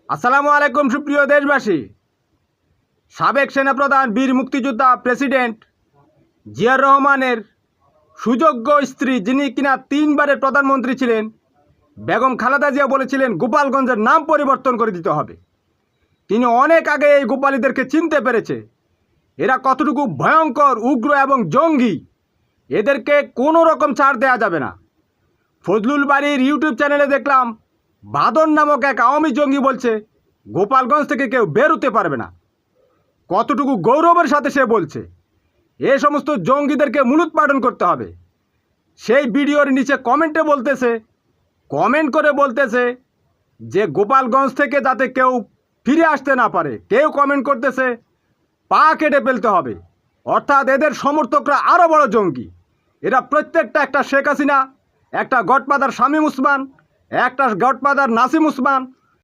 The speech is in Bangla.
আসসালামু আলাইকুম সুপ্রিয় দেশবাসী। সাবেক সেনাপ্রধান বীর মুক্তিযোদ্ধা প্রেসিডেন্ট জিয়াউর রহমানের সুযোগ্য স্ত্রী, যিনি কিনা 3বারের প্রধানমন্ত্রী ছিলেন, বেগম খালেদা জিয়া বলেছিলেন গোপালগঞ্জের নাম পরিবর্তন করে দিতে হবে। তিনি অনেক আগে এই গোপালীদেরকে চিনতে পেরেছে। এরা কতটুকু ভয়ঙ্কর, উগ্র এবং জঙ্গি, এদেরকে কোনো রকম ছাড় দেওয়া যাবে না। ফজলুল বাড়ির ইউটিউব চ্যানেলে দেখলাম বাদন নামক এক আওয়ামী জঙ্গি বলছে গোপালগঞ্জ থেকে কেউ বের হতে পারবে না। কতটুকু গৌরবের সাথে সে বলছে। এ সমস্ত জঙ্গিদেরকে মূলোৎপাটন করতে হবে। সেই ভিডিওর নিচে কমেন্ট করে বলতেছে যে গোপালগঞ্জ থেকে যাতে কেউ ফিরে আসতে না পারে। কেউ কমেন্ট করতেছে পা কেটে ফেলতে হবে। অর্থাৎ এদের সমর্থকরা আরও বড় জঙ্গি। এরা প্রত্যেকটা একটা শেখ হাসিনা, একটা গডফাদার শামীম ওসমান, একটা গডফাদার নাসিম ওসমান,